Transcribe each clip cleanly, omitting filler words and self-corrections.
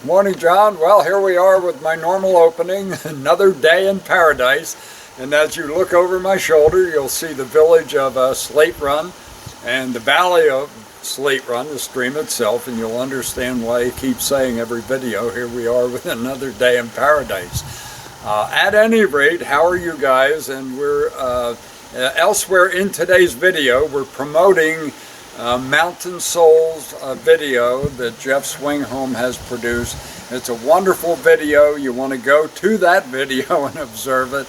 Morning, John. Well, here we are with my normal opening, another day in paradise. And as you look over my shoulder, you'll see the village of Slate Run and the valley of Slate Run, the stream itself, and you'll understand why I keep saying every video, here we are with another day in paradise. At any rate, how are you guys? And we're elsewhere in today's video, we're promoting Mountain Souls video that Jeff Swingholm has produced. It's a wonderful video. You want to go to that video and observe it.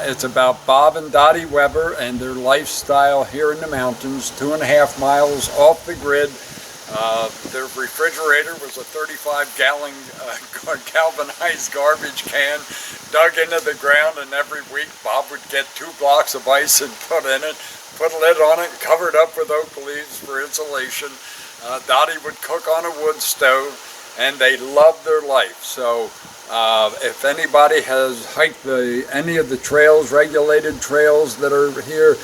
It's about Bob and Dottie Weber and their lifestyle here in the mountains, 2.5 miles off the grid. Their refrigerator was a 35-gallon galvanized garbage can dug into the ground, and every week Bob would get 2 blocks of ice and put in it, put a lid on it, and cover it up with oak leaves for insulation. Dottie would cook on a wood stove, and they loved their life. So if anybody has hiked any of the trails, regulated trails that are here,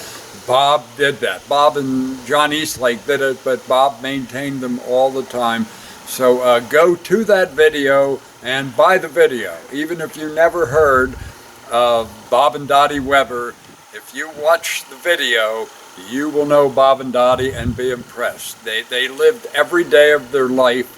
Bob did that. Bob and John Eastlake did it, but Bob maintained them all the time. So go to that video and buy the video. Even if you never heard of Bob and Dottie Weber, if you watch the video, you will know Bob and Dottie and be impressed. They lived every day of their life,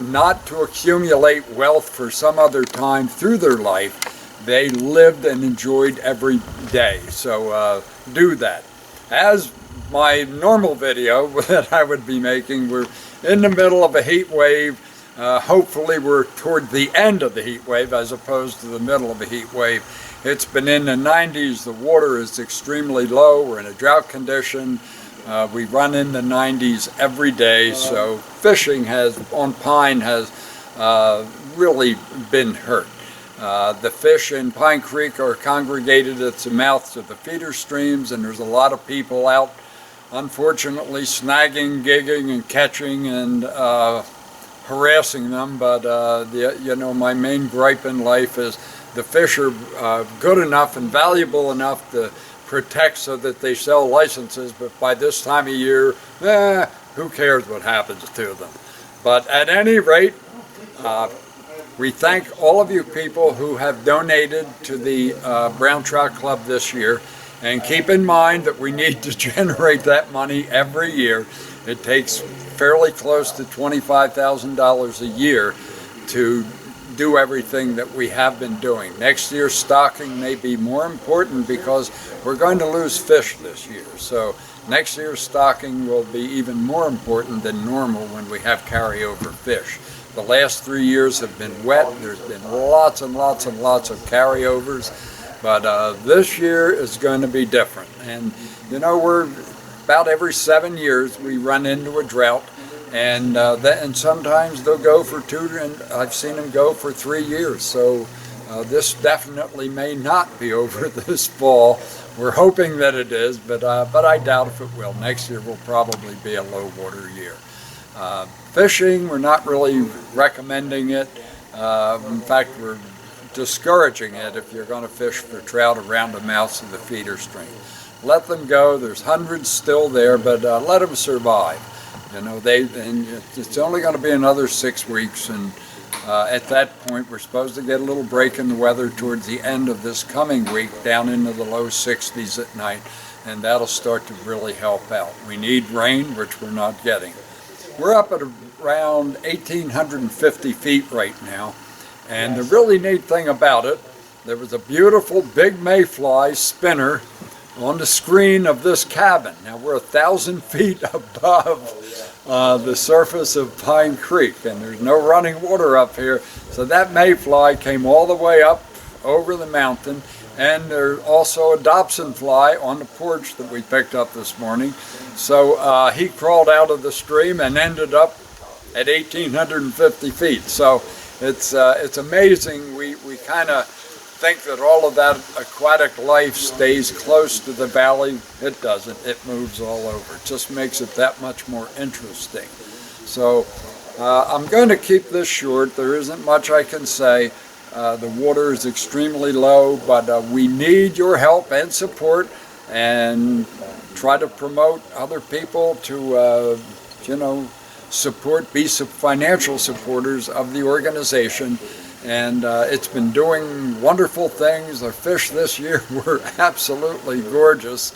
not to accumulate wealth for some other time through their life. They lived and enjoyed every day. So do that. As my normal video that I would be making, we're in the middle of a heat wave. Hopefully we're toward the end of the heat wave as opposed to the middle of a heat wave. It's been in the 90s. The water is extremely low. We're in a drought condition. We run in the 90s every day, so fishing on Pine has really been hurt. The fish in Pine Creek are congregated at the mouths of the feeder streams, and there's a lot of people out, unfortunately, snagging, gigging, and catching and harassing them. But you know, my main gripe in life is the fish are good enough and valuable enough to protect so that they sell licenses, but by this time of year, who cares what happens to them? But at any rate, we thank all of you people who have donated to the Brown Trout Club this year, and keep in mind that we need to generate that money every year. It takes fairly close to $25,000 a year to do everything that we have been doing. Next year's stocking may be more important because we're going to lose fish this year. So next year's stocking will be even more important than normal when we have carryover fish. The last 3 years have been wet. There's been lots and lots and lots of carryovers, but this year is going to be different. And you know, we're about every 7 years we run into a drought. And sometimes they'll go for 2, and I've seen them go for 3 years. So this definitely may not be over this fall. We're hoping that it is, but I doubt if it will. Next year will probably be a low water year. Fishing, we're not really recommending it. In fact, we're discouraging it if you're going to fish for trout around the mouths of the feeder stream. Let them go. There's hundreds still there, but let them survive. You know, it's only going to be another 6 weeks, and at that point we're supposed to get a little break in the weather towards the end of this coming week, down into the low 60s at night, and that'll start to really help out. We need rain, which we're not getting. We're up at around 1,850 feet right now, and the really neat thing about it, there was a beautiful big mayfly spinner on the screen of this cabin. Now we're 1,000 feet above the surface of Pine Creek, and there's no running water up here. So that mayfly came all the way up over the mountain, and there's also a Dobson fly on the porch that we picked up this morning. So he crawled out of the stream and ended up at 1,850 feet. So it's amazing. We kind of think that all of that aquatic life stays close to the valley. It doesn't. It moves all over. It just makes it that much more interesting. So I'm going to keep this short. There isn't much I can say. The water is extremely low, but we need your help and support, and try to promote other people to, you know, be some financial supporters of the organization. And it's been doing wonderful things. The fish this year were absolutely gorgeous.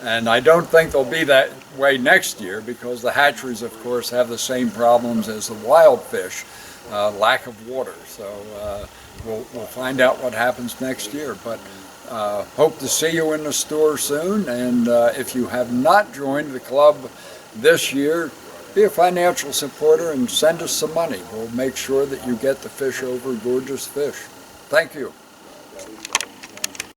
And I don't think they'll be that way next year, because the hatcheries, of course, have the same problems as the wild fish, lack of water. So we'll find out what happens next year. But hope to see you in the store soon. And if you have not joined the club this year, be a financial supporter and send us some money. We'll make sure that you get the fish over Gorgeous Fish. Thank you.